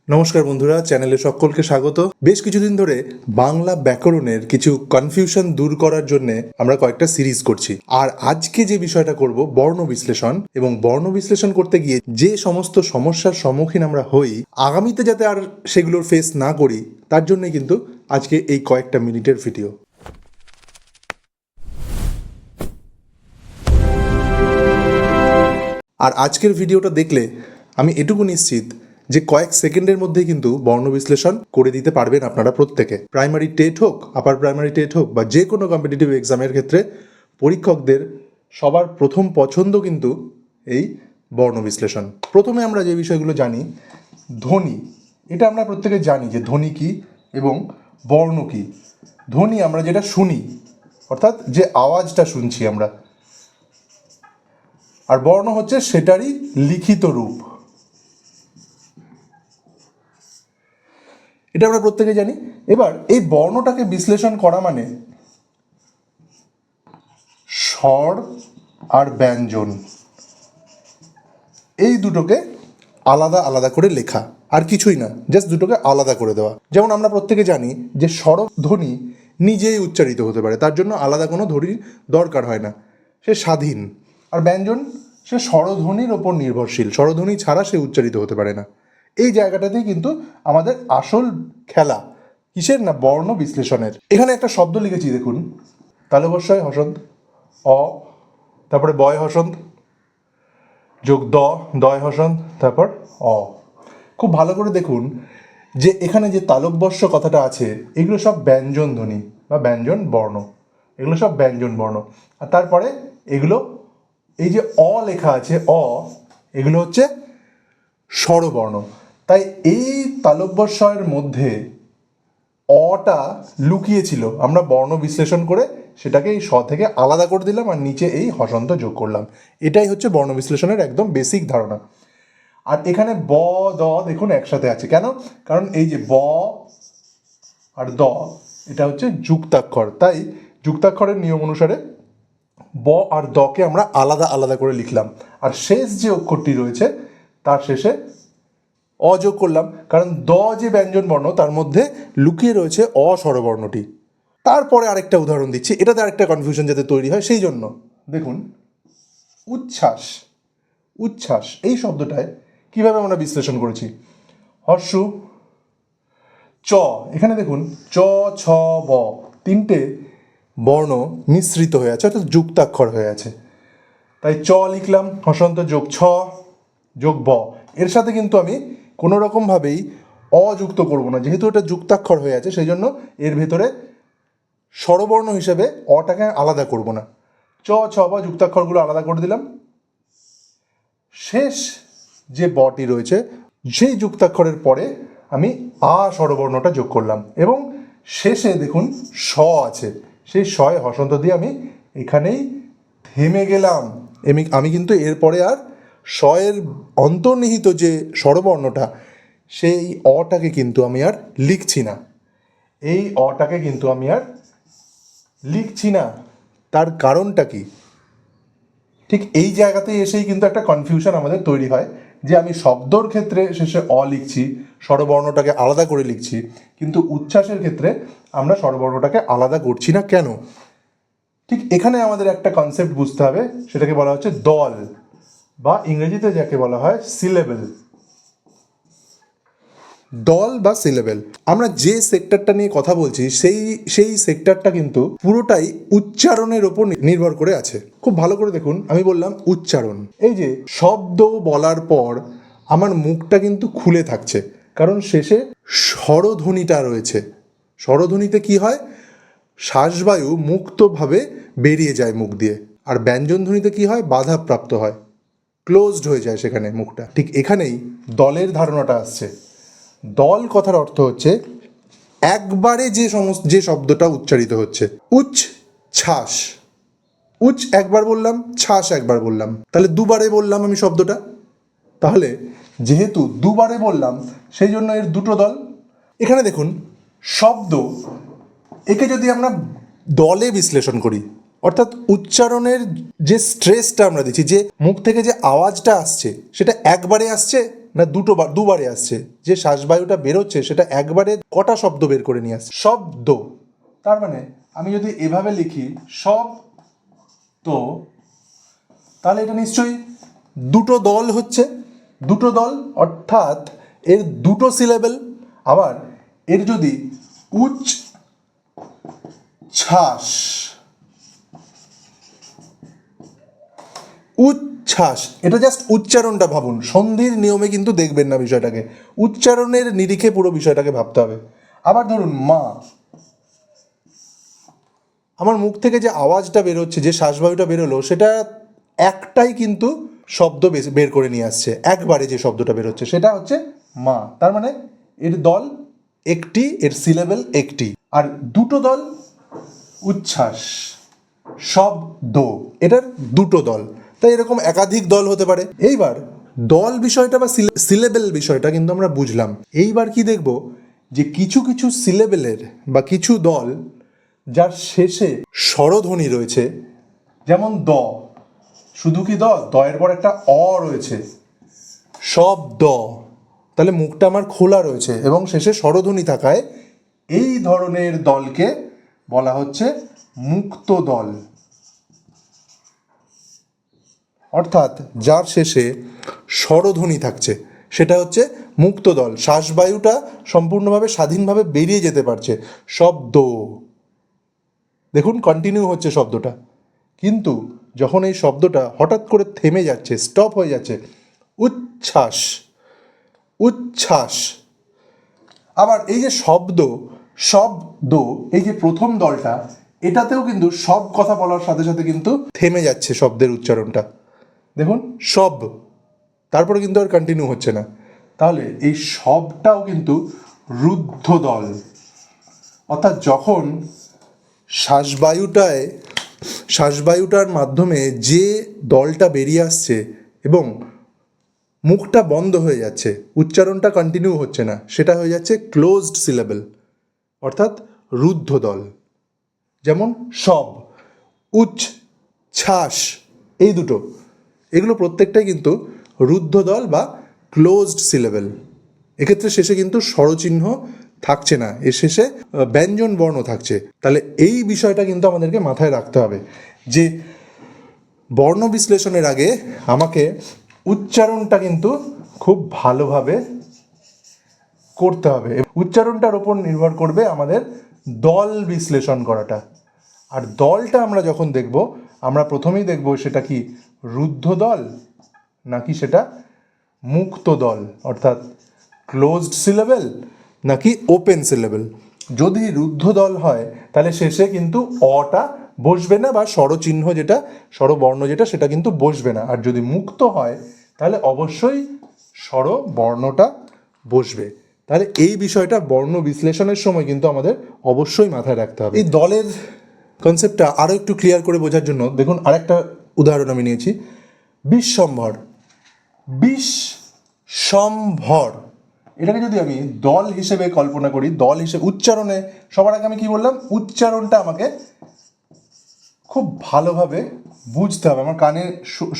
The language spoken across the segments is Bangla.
নমস্কার বন্ধুরা, চ্যানেলে সকলকে স্বাগত। বেশ কিছুদিন ধরে বাংলা ব্যাকরণের কিছু কনফিউশন দূর করার জন্য আমরা কয়েকটা সিরিজ করছি। আর আজকে যে বিষয়টা করব বর্ণ বিশ্লেষণ, এবং বর্ণ বিশ্লেষণ করতে গিয়ে যে সমস্ত সমস্যার সম্মুখীন আমরা হই, আগামীতে যাতে আর সেগুলোর ফেস না করি, তার জন্যই কিন্তু আজকে এই কয়েকটা মিনিটের ভিডিও। আর আজকের ভিডিওটা দেখলে আমি এটুকু নিশ্চিত যে কয়েক সেকেন্ডের মধ্যেই কিন্তু বর্ণ বিশ্লেষণ করে দিতে পারবেন আপনারা প্রত্যেকে। প্রাইমারি টেট হোক, আপার প্রাইমারি টেট হোক, বা যে কোনো কম্পিটিটিভ এক্সামের ক্ষেত্রে পরীক্ষকদের সবার প্রথম পছন্দ কিন্তু এই বর্ণ বিশ্লেষণ। প্রথমে আমরা যে বিষয়গুলো জানি, ধ্বনি, এটা আমরা প্রত্যেকে জানি যে ধ্বনি কী এবং বর্ণ কী। ধ্বনি আমরা যেটা শুনি, অর্থাৎ যে আওয়াজটা শুনছি আমরা, আর বর্ণ হচ্ছে সেটারই লিখিত রূপ। এটা আমরা প্রত্যেকে জানি। এবার এই বর্ণটাকে বিশ্লেষণ করা মানে স্বর আর ব্যঞ্জন, এই দুটোকে আলাদা আলাদা করে লেখা, আর কিছুই না, জাস্ট দুটোকে আলাদা করে দেওয়া। যেমন আমরা প্রত্যেকে জানি যে স্বরধ্বনি নিজেই উচ্চারিত হতে পারে, তার জন্য আলাদা কোনো ধ্বনির দরকার হয় না, সে স্বাধীন। আর ব্যঞ্জন সে স্বরধ্বনির ওপর নির্ভরশীল, স্বরধ্বনি ছাড়া সে উচ্চারিত হতে পারে না। এই জায়গাটাতেই কিন্তু আমাদের আসল খেলা কিসের, না বর্ণ বিশ্লেষণের। এখানে একটা শব্দ লিখেছি দেখুন, তালবস্যয় হসন্ত, অ, তারপরে বয় হসন্ত যোগ দয় হসন্ত, তারপর অ। খুব ভালো করে দেখুন যে এখানে যে তালব্যস্য কথাটা আছে, এগুলো সব ব্যঞ্জন ধ্বনি বা ব্যঞ্জন বর্ণ, এগুলো সব ব্যঞ্জন বর্ণ। আর তারপরে এগুলো, এই যে অ লেখা আছে অ, এগুলো হচ্ছে স্বরবর্ণ। তাই এই তালব্যস্বয়ের মধ্যে অটা লুকিয়েছিল, আমরা বর্ণ বিশ্লেষণ করে সেটাকে এই স থেকে আলাদা করে দিলাম, আর নিচে এই হসন্ত যোগ করলাম। এটাই হচ্ছে বর্ণ বিশ্লেষণের একদম বেসিক ধারণা। আর এখানে ব দ দেখুন একসাথে আছে, কেন? কারণ এই যে ব আর দ, এটা হচ্ছে যুক্তাক্ষর, তাই যুক্তাক্ষরের নিয়ম অনুসারে ব আর দকে আমরা আলাদা আলাদা করে লিখলাম, আর শেষ যে অক্ষরটি রয়েছে তার শেষে অযোগ করলাম, কারণ দ যে ব্যঞ্জন বর্ণ তার মধ্যে লুকিয়ে রয়েছে অ স্বরবর্ণটি। তারপরে আরেকটা উদাহরণ দিচ্ছি, এটাতে আরেকটা কনফিউশন যাতে তৈরি হয় সেই জন্য। দেখুন, উচ্ছ্বাস, উচ্ছ্বাস এই শব্দটায় কিভাবে আমরা বিশ্লেষণ করেছি, হর্ষু চ, এখানে দেখুন চ ছ ব, তিনটে বর্ণ মিশ্রিত হয়ে আছে, অর্থাৎ যুক্তাক্ষর হয়ে আছে। তাই চ লিখলাম, হসন্ত যোগ ছ যোগ ব, এর সাথে কিন্তু আমি কোনো রকমভাবেই অযুক্ত করব না, যেহেতু এটা যুক্তাক্ষর হয়ে আছে সেই জন্য এর ভেতরে স্বরবর্ণ হিসেবে অটাকে আলাদা করব না। চ ছ বা যুক্তাক্ষরগুলো আলাদা করে দিলাম, শেষ যে বটি রয়েছে সেই যুক্তাক্ষরের পরে আমি আ স্বরবর্ণটা যোগ করলাম, এবং শেষে দেখুন স আছে, সেই শয়ে হসন্ত দিয়ে আমি এখানেই থেমে গেলাম। আমি কিন্তু এরপরে আর শয়ের অন্তর্নিহিত যে স্বরবর্ণটা, সেই অটাকে কিন্তু আমি আর লিখছি না, এই অটাকে কিন্তু আমি আর লিখছি না। তার কারণটা কি? ঠিক এই জায়গাতেই এসেই কিন্তু একটা কনফিউশন আমাদের তৈরি হয় যে আমি শব্দর ক্ষেত্রে শেষে অ লিখছি, স্বরবর্ণটাকে আলাদা করে লিখছি, কিন্তু উচ্ছ্বাসের ক্ষেত্রে আমরা স্বরবর্ণটাকে আলাদা করছি না কেন? ঠিক এখানে আমাদের একটা কনসেপ্ট বুঝতে হবে, সেটাকে বলা হচ্ছে দল, বা ইংরেজিতে যাকে বলা হয় সিলেবেল। দল বা সিলেবেল, আমরা যে সেক্টরটা নিয়ে কথা বলছি সেই সেক্টরটা কিন্তু পুরোটাই উচ্চারণের ওপর নির্ভর করে আছে। খুব ভালো করে দেখুন, আমি বললাম উচ্চারণ, এই যে শব্দ বলার পর আমার মুখটা কিন্তু খুলে থাকছে, কারণ শেষে স্বরধ্বনিটা রয়েছে। স্বরধ্বনিতে কি হয়, শ্বাসবায়ু মুক্তভাবে বেরিয়ে যায় মুখ দিয়ে, আর ব্যঞ্জনধ্বনিতে কি হয়, বাধাপ্রাপ্ত হয়, ক্লোজড হয়ে যায় সেখানে মুখটা। ঠিক এখানেই দলের ধারণাটা আসছে। দল কথার অর্থ হচ্ছে একবারে যে শব্দটা উচ্চারিত হচ্ছে, উচ্ছ্বাস, উচ্চ একবার বললাম, ছাস একবার বললাম, তাহলে দুবারে বললাম আমি শব্দটা। তাহলে যেহেতু দুবারে বললাম সেই জন্য এর দুটো দল। এখানে দেখুন শব্দ, একে যদি আমরা দলে বিশ্লেষণ করি, অর্থাৎ উচ্চারণের যে স্ট্রেসটা আমরা দিচ্ছি, যে মুখ থেকে যে আওয়াজটা আসছে সেটা একবারে আসছে না দুবারে আসছে? যে শ্বাসবায়ুটা বেরোচ্ছে সেটা একবারে কটা শব্দ বের করে নিয়ে আসছে? শব্দ। তার মানে আমি যদি এভাবে লিখি শব্দ, তাহলে এটা নিশ্চয়ই দুটো দল হচ্ছে, দুটো দল, অর্থাৎ এর দুটো সিলেবেল। আবার এর যদি উচ্ছ্বাস, উচ্ছ্বাস, এটা জাস্ট উচ্চারণটা ভাবুন, সন্ধির নিয়মে কিন্তু দেখবেন না বিষয়টাকে, উচ্চারণের নিরিখে পুরো বিষয়টাকে ভাবতে হবে। আবার ধরুন মা, আমার মুখ থেকে যে আওয়াজটা বেরোচ্ছে, যে শ্বাসবায়ুটা বেরোলো, সেটা একটাই কিন্তু শব্দ বের করে নিয়ে আসছে, একবারে যে শব্দটা বেরোচ্ছে সেটা হচ্ছে মা। তার মানে এর দল একটি, এর সিলেবেল একটি, আর দুটো দল উচ্ছ্বাস, শব্দ, এটার দুটো দল, তাই এরকম একাধিক দল হতে পারে। এইবার দল বিষয়টা বা সিলেবেল বিষয়টা কিন্তু আমরা বুঝলাম। এইবার কি দেখব, যে কিছু কিছু সিলেবেলের বা কিছু দল যার শেষে স্বরধ্বনি রয়েছে, যেমন দ, শুধু কি দ, দয়ের পর একটা অ রয়েছে, শব্দ, তাহলে মুখটা আমার খোলা রয়েছে এবং শেষে স্বরধ্বনি থাকায় এই ধরনের দলকে বলা হচ্ছে মুক্ত দল। অর্থাৎ যার শেষে স্বরধ্বনি থাকছে সেটা হচ্ছে মুক্ত দল, শ্বাসবায়ুটা সম্পূর্ণভাবে স্বাধীনভাবে বেরিয়ে যেতে পারছে। শব্দ, দেখুন কন্টিনিউ হচ্ছে শব্দটা, কিন্তু যখন এই শব্দটা হঠাৎ করে থেমে যাচ্ছে, স্টপ হয়ে যাচ্ছে, উচ্ছ্বাস, উচ্ছ্বাস। আবার এই যে শব্দ, শব্দ, এই যে প্রথম দলটা, এটাতেও কিন্তু সব কথা বলার সাথে সাথে কিন্তু থেমে যাচ্ছে শব্দের উচ্চারণটা, দেখুন সব, তারপরে কিন্তু আর কন্টিনিউ হচ্ছে না। তাহলে এই সবটাও কিন্তু রুদ্ধ দল। অর্থাৎ যখন শ্বাসবায়ুটার মাধ্যমে যে দলটা বেরিয়ে আসছে এবং মুখটা বন্ধ হয়ে যাচ্ছে, উচ্চারণটা কন্টিনিউ হচ্ছে না, সেটা হয়ে যাচ্ছে ক্লোজড সিলেবল, অর্থাৎ রুদ্ধ দল। যেমন সব, উচ্ছ্বাস, এই দুটো, এগুলো প্রত্যেকটাই কিন্তু রুদ্ধ দল বা ক্লোজড সিলেবল। এক্ষেত্রে শেষে কিন্তু স্বরচিহ্ন থাকছে না, এর শেষে ব্যঞ্জন বর্ণ থাকছে। তাহলে এই বিষয়টা কিন্তু আমাদেরকে মাথায় রাখতে হবে যে বর্ণ বিশ্লেষণের আগে আমাকে উচ্চারণটা কিন্তু খুব ভালোভাবে করতে হবে। উচ্চারণটার ওপর নির্ভর করবে আমাদের দল বিশ্লেষণ করাটা। আর দলটা আমরা যখন দেখব, আমরা প্রথমেই দেখব সেটা কি রুদ্ধ দল নাকি সেটা মুক্ত দল, অর্থাৎ ক্লোজড সিলেবেল নাকি ওপেন সিলেবেল। যদি রুদ্ধ দল হয় তাহলে শেষে কিন্তু অটা বসবে না, বা স্বরচিহ্ন যেটা, স্বরবর্ণ যেটা, সেটা কিন্তু বসবে না। আর যদি মুক্ত হয় তাহলে অবশ্যই স্বরবর্ণটা বসবে। তাহলে এই বিষয়টা বর্ণ বিশ্লেষণের সময় কিন্তু আমাদের অবশ্যই মাথায় রাখতে হবে। এই দলের কনসেপ্টটা আরও একটু ক্লিয়ার করে বোঝার জন্য দেখুন আরেকটা উদাহরণ আমি নিয়েছি, বিশ্বম্ভর। বিশ্বম্ভর, এটাকে যদি আমি দল হিসেবে কল্পনা করি, দল হিসেবে উচ্চারণে, সবার আগে আমি কি বললাম, উচ্চারণটা আমাকে খুব ভালোভাবে বুঝতে হবে, আমার কানে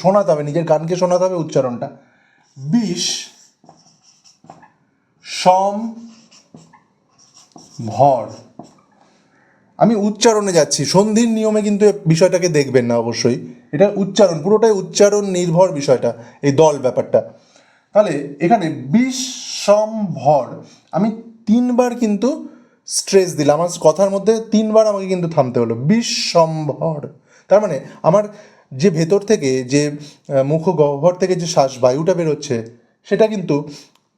শোনাতে হবে, নিজের কানকে শোনাতে হবে উচ্চারণটা। বিষ সম ভর, আমি উচ্চারণে যাচ্ছি, সন্ধির নিয়মে কিন্তু বিষয়টাকে দেখবেন না অবশ্যই, এটা উচ্চারণ, পুরোটাই উচ্চারণ নির্ভর বিষয়টা, এই দল ব্যাপারটা। তাহলে এখানে বিশ্বম্ভর, আমি তিনবার কিন্তু স্ট্রেস দিলাম, আমার কথার মধ্যে তিনবার আমাকে কিন্তু থামতে হলো, বিশ্বম্ভর। তার মানে আমার যে ভেতর থেকে, যে মুখ গহ্বর থেকে যে শ্বাসবায়ুটা বেরোচ্ছে, সেটা কিন্তু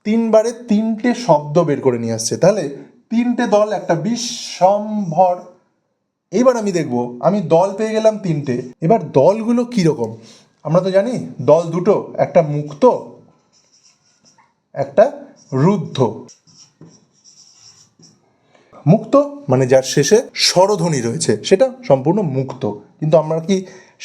তিনবারে তিনটে শব্দ বের করে নিয়ে আসছে। তাহলে তিনটে দল, একটা বিশ্বম্ভর। এইবার আমি দেখব, আমি দল পেয়ে গেলাম তিনটে। এবার দলগুলো কীরকম আমরা তো জানি, দল দুটো, একটা মুক্ত, একটা রুদ্ধ। মুক্ত মানে যার শেষে স্বরধ্বনি রয়েছে, সেটা সম্পূর্ণ মুক্ত। কিন্তু আমরা কি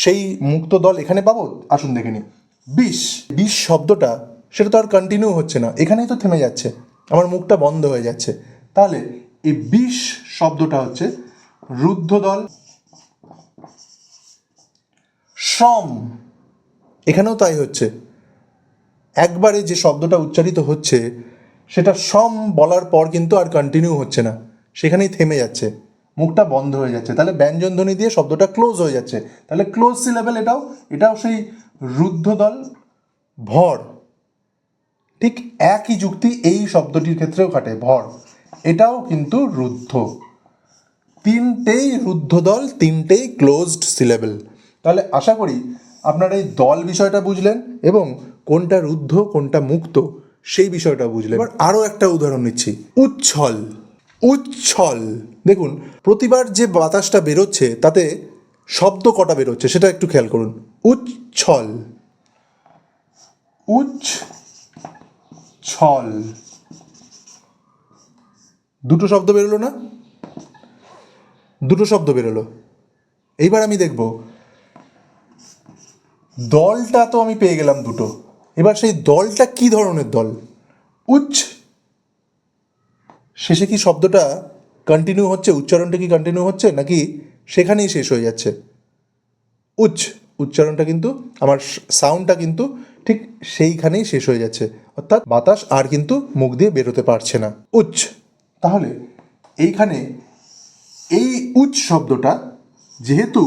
সেই মুক্ত দল এখানে পাবো? আসুন দেখে নিই। বিষ, বিষ শব্দটা সেটা তো আর কন্টিনিউ হচ্ছে না, এখানেই তো থেমে যাচ্ছে, আমার মুখটা বন্ধ হয়ে যাচ্ছে। তাহলে এই বিষ শব্দটা হচ্ছে রুদ্ধ দল। সম, এখানেও তাই হচ্ছে, একবারে যে শব্দটা উচ্চারিত হচ্ছে সেটা সম বলার পর কিন্তু আর কন্টিনিউ হচ্ছে না, সেখানেই থেমে যাচ্ছে, মুখটা বন্ধ হয়ে যাচ্ছে, তাহলে ব্যঞ্জনধ্বনি দিয়ে শব্দটা ক্লোজ হয়ে যাচ্ছে। তাহলে ক্লোজ সিলেবেল, এটাও সেই রুদ্ধদল ভর। ঠিক একই যুক্তি এই শব্দটির ক্ষেত্রেও খাটে, ভর, এটাও কিন্তু রুদ্ধ। তিনটেই রুদ্ধদল, তিনটেই ক্লোজড সিলেবেল। তাহলে আশা করি আপনারা এই দল বিষয়টা বুঝলেন এবং কোনটা রুদ্ধ কোনটা মুক্ত সেই বিষয়টা বুঝলেন। এবার আরও একটা উদাহরণ নিচ্ছি, উচ্ছল। উচ্ছল, দেখুন প্রতিবার যে বাতাসটা বেরোচ্ছে তাতে শব্দ কটা বেরোচ্ছে সেটা একটু খেয়াল করুন। উচ্ছল, উচ্ছল, দুটো শব্দ বেরোলো না? দুটো শব্দ বেরোলো। এইবার আমি দেখব দলটা তো আমি পেয়ে গেলাম দুটো, এবার সেই দলটা কি ধরনের দল? উচ্চ, শেষে কি শব্দটা কন্টিনিউ হচ্ছে, উচ্চারণটা কি কন্টিনিউ হচ্ছে নাকি সেখানেই শেষ হয়ে যাচ্ছে? উচ্চ, উচ্চারণটা কিন্তু আমার সাউন্ডটা কিন্তু ঠিক সেইখানেই শেষ হয়ে যাচ্ছে, অর্থাৎ বাতাস আর কিন্তু মুখ দিয়ে বেরোতে পারছে না। উচ্চ, তাহলে এইখানে এই উচ্চ শব্দটা যেহেতু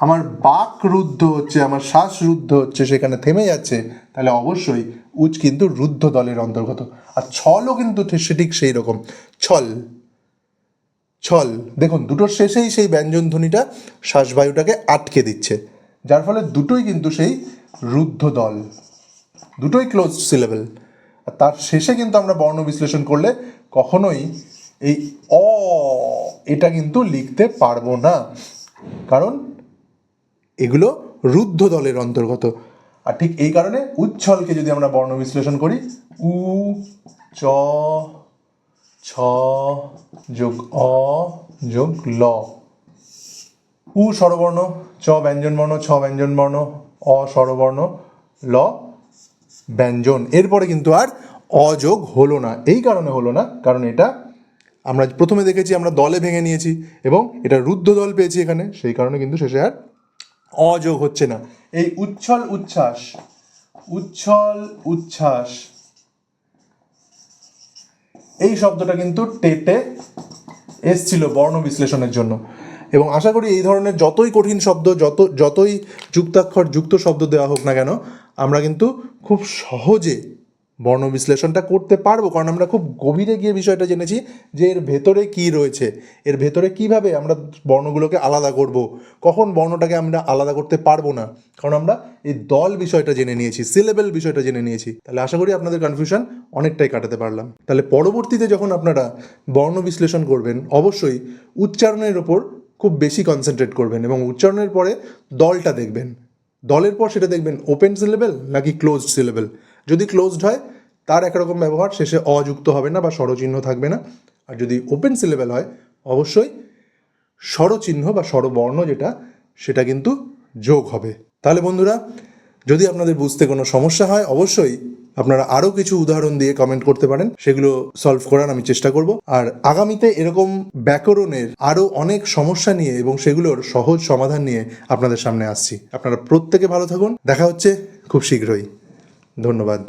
আমার বাক রুদ্ধ হচ্ছে, আমার শ্বাস রুদ্ধ হচ্ছে, সেখানে থেমে যাচ্ছে, তাহলে অবশ্যই উচ্চ কিন্তু রুদ্ধ দলের অন্তর্গত। আর ছলও কিন্তু ঠিক সেই রকম, ছল, ছল, দেখুন দুটোর শেষেই সেই ব্যঞ্জনধ্বনিটা শ্বাসবায়ুটাকে আটকে দিচ্ছে, যার ফলে দুটোই কিন্তু সেই রুদ্ধ দল, দুটোই ক্লোজ সিলেবেল। আর তার শেষে কিন্তু আমরা বর্ণ বিশ্লেষণ করলে কখনোই এই অ এটা কিন্তু লিখতে পারবো না, কারণ এগুলো রুদ্ধ দলের অন্তর্গত। আর ঠিক এই কারণে উচ্ছলকে যদি আমরা বর্ণ বিশ্লেষণ করি, উ চ ছ যোগ অ যোগ ল, উ স্বরবর্ণ, চ ব্যঞ্জনবর্ণ, ছ ব্যঞ্জনবর্ণ, অ স্বরবর্ণ, ল ব্যঞ্জন। এরপরে কিন্তু আর অযোগ হলো না। এই কারণে হলো না কারণ এটা আমরা প্রথমে দেখেছি আমরা দলে ভেঙে নিয়েছি এবং এটা রুদ্ধ দল পেয়েছি এখানে, সেই কারণে কিন্তু শেষে আর অযোগ হচ্ছে না। এই উচ্ছল উচ্ছ্বাস, উচ্ছল উচ্ছ্বাস, এই শব্দটা কিন্তু টেটে এসছিল বর্ণ বিশ্লেষণের জন্য। এবং আশা করি এই ধরনের যতই কঠিন শব্দ, যতই যুক্তাক্ষর যুক্ত শব্দ দেওয়া হোক না কেন, আমরা কিন্তু খুব সহজে বর্ণ বিশ্লেষণটা করতে পারবো, কারণ আমরা খুব গভীরে গিয়ে বিষয়টা জেনেছি যে এর ভেতরে কি রয়েছে, এর ভেতরে কিভাবে আমরা বর্ণগুলোকে আলাদা করব, কখন বর্ণটাকে আমরা আলাদা করতে পারবো না, কারণ আমরা এই দল বিষয়টা জেনে নিয়েছি, সিলেবেল বিষয়টা জেনে নিয়েছি। তাহলে আশা করি আপনাদের কনফিউশন অনেকটাই কাটাতে পারলাম। তাহলে পরবর্তীতে যখন আপনারা বর্ণ বিশ্লেষণ করবেন অবশ্যই উচ্চারণের ওপর খুব বেশি কনসেন্ট্রেট করবেন এবং উচ্চারণের পরে দলটা দেখবেন, দলের পর সেটা দেখবেন ওপেন সিলেবেল নাকি ক্লোজড সিলেবেল। যদি ক্লোজড হয় তার একরকম ব্যবহার, শেষে অযুক্ত হবে না বা স্বরচিহ্ন থাকবে না। আর যদি ওপেন সিলেবেল হয় অবশ্যই স্বরচিহ্ন বা স্বরবর্ণ যেটা সেটা কিন্তু যোগ হবে। তাহলে বন্ধুরা, যদি আপনাদের বুঝতে কোনো সমস্যা হয় অবশ্যই আপনারা আরও কিছু উদাহরণ দিয়ে কমেন্ট করতে পারেন, সেগুলো সলভ করার আমি চেষ্টা করব। আর আগামীতে এরকম ব্যাকরণের আরও অনেক সমস্যা নিয়ে এবং সেগুলোর সহজ সমাধান নিয়ে আপনাদের সামনে আসছি। আপনারা প্রত্যেকে ভালো থাকুন, দেখা হচ্ছে খুব শীঘ্রই। ধন্যবাদ।